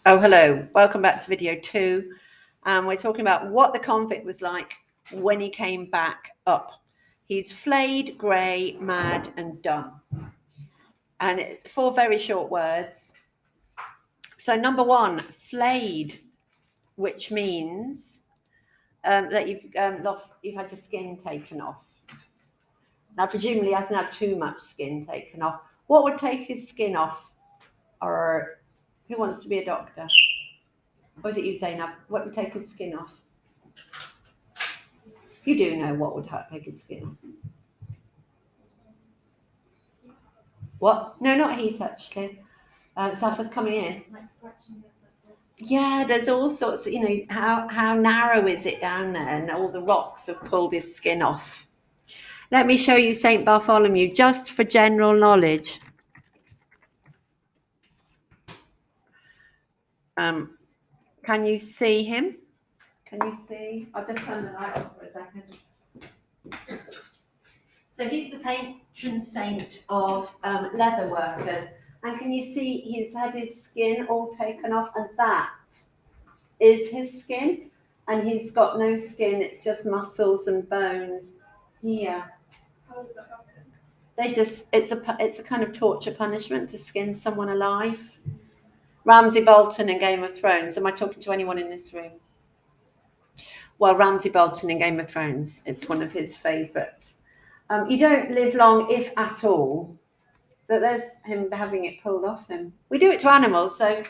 Oh, hello. Welcome back to video 2. We're talking about what the convict was like when he came back up. He's flayed, grey, mad, and dumb. And 4 very short words. So, number 1, flayed, which means that you've you've had your skin taken off. Now, presumably, he hasn't had too much skin taken off. What would take his skin off? Or who wants to be a doctor? Or is it you, Zainab? What would take his skin off? You do know what would take his skin off. What? No, not heat, actually. Safa's coming in. Yeah, there's all sorts of, how narrow is it down there? And all the rocks have pulled his skin off. Let me show you St. Bartholomew, just for general knowledge. Can you see him? Can you see? I'll just turn the light off for a second. So he's the patron saint of leather workers. And can you see he's had his skin all taken off, and that is his skin, and he's got no skin, it's just muscles and bones here. How did that happen? It's a kind of torture punishment to skin someone alive. Ramsay Bolton in Game of Thrones. Am I talking to anyone in this room? Well, Ramsay Bolton in Game of Thrones, it's one of his favourites. You don't live long, if at all. But there's him having it pulled off him. We do it to animals, so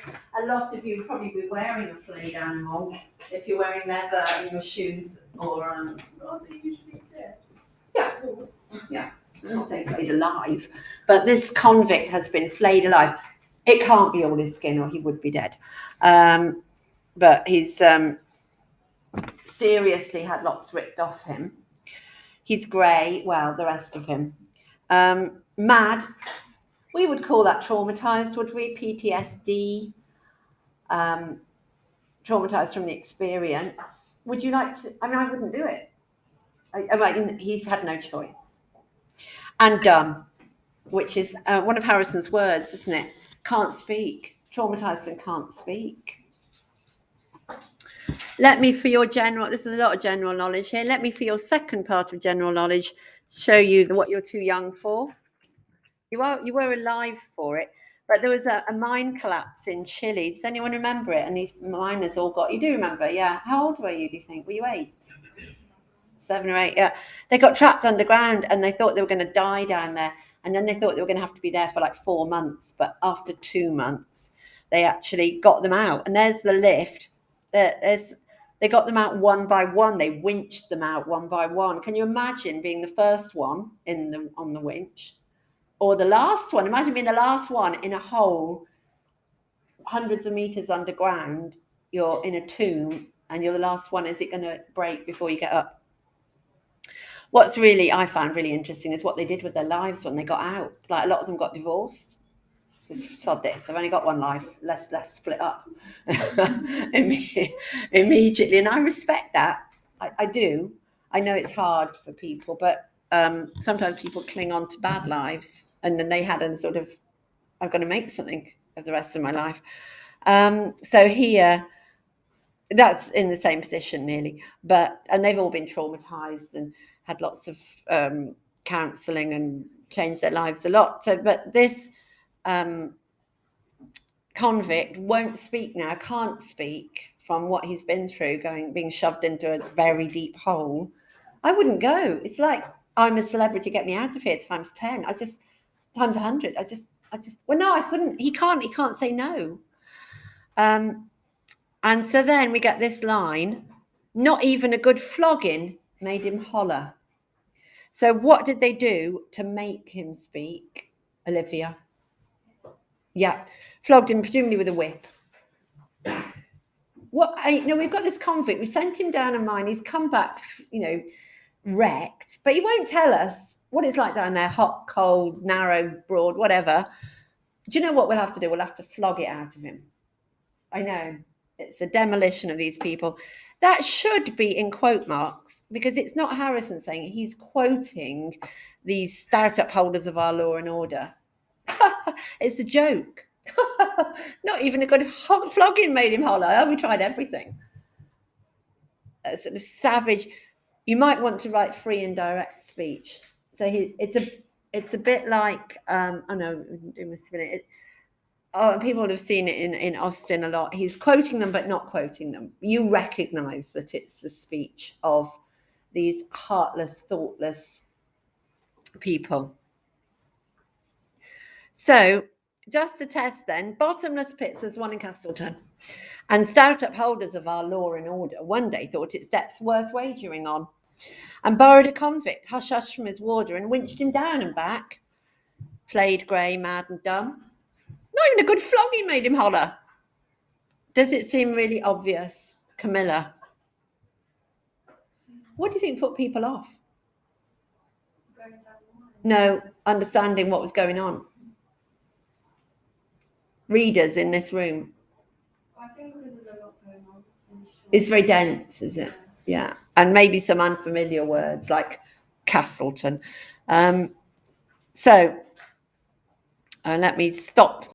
a lot of you would probably be wearing a flayed animal if you're wearing leather in your shoes or. Aren't they usually dead? Yeah. I'm not saying flayed alive, but this convict has been flayed alive. It can't be all his skin, or he would be dead. But he's seriously had lots ripped off him. He's grey, well, the rest of him. Mad. We would call that traumatized, would we? PTSD, traumatized from the experience. Would you like to? I mean, I wouldn't do it. I mean, he's had no choice. And dumb, which is one of Harrison's words, isn't it? Can't speak. Traumatized and can't speak. Let me, for your general, this is a lot of general knowledge here. Let me, for your second part of general knowledge, show you what you're too young for. You were alive for it, but there was a mine collapse in Chile. Does anyone remember it? And these miners all got. You do remember, yeah? How old were you? Do you think? Were you 8, 7 or 8? Yeah, they got trapped underground, and they thought they were going to die down there. And then they thought they were going to have to be there for like 4 months. But after 2 months, they actually got them out. And there's the lift. They got them out one by one. They winched them out one by one. Can you imagine being the first one on the winch? Or the last one? Imagine being the last one in a hole hundreds of meters underground. You're in a tomb and you're the last one. Is it going to break before you get up? What's really, I found really interesting is what they did with their lives when they got out. Like a lot of them got divorced. Just sod this, I've only got one life. Let's split up immediately. And I respect that. I do. I know it's hard for people, but sometimes people cling on to bad lives, and then they had a sort of, I'm going to make something of the rest of my life. So here, that's in the same position nearly, and they've all been traumatized and had lots of counselling and changed their lives a lot. So, but this convict won't speak now, can't speak from what he's been through, being shoved into a very deep hole. I wouldn't go. It's like, I'm a celebrity, get me out of here times 10. Times 100. Well, no, I couldn't. He can't say no. And so then we get this line, not even a good flogging made him holler. So what did they do to make him speak, Olivia? Yeah, flogged him presumably with a whip. We've got this convict. We sent him down a mine. He's come back, wrecked, but he won't tell us what it's like down there, hot, cold, narrow, broad, whatever. Do you know what we'll have to do? We'll have to flog it out of him. I know. It's a demolition of these people. That should be in quote marks, because it's not Harrison saying it. He's quoting these stout upholders of our law and order. It's a joke. Not even a good flogging made him holler. Oh, we tried everything. A sort of savage. You might want to write free and direct speech. So it's a bit like I know it must have been it. Oh, people would have seen it in Austen a lot. He's quoting them, but not quoting them. You recognise that it's the speech of these heartless, thoughtless people. So, just to test then, bottomless pits as one in Castleton, and stout upholders of our law and order one day thought its depth worth wagering on, and borrowed a convict, hush hush from his warder, and winched him down and back, flayed grey, mad and dumb. Not even a good flogging made him holler. Does it seem really obvious, Camilla? What do you think put people off? Going down the line. No, understanding what was going on. Readers in this room. I think because there's a lot going on. It's very dense, is it? Yeah. And maybe some unfamiliar words like Castleton. So let me stop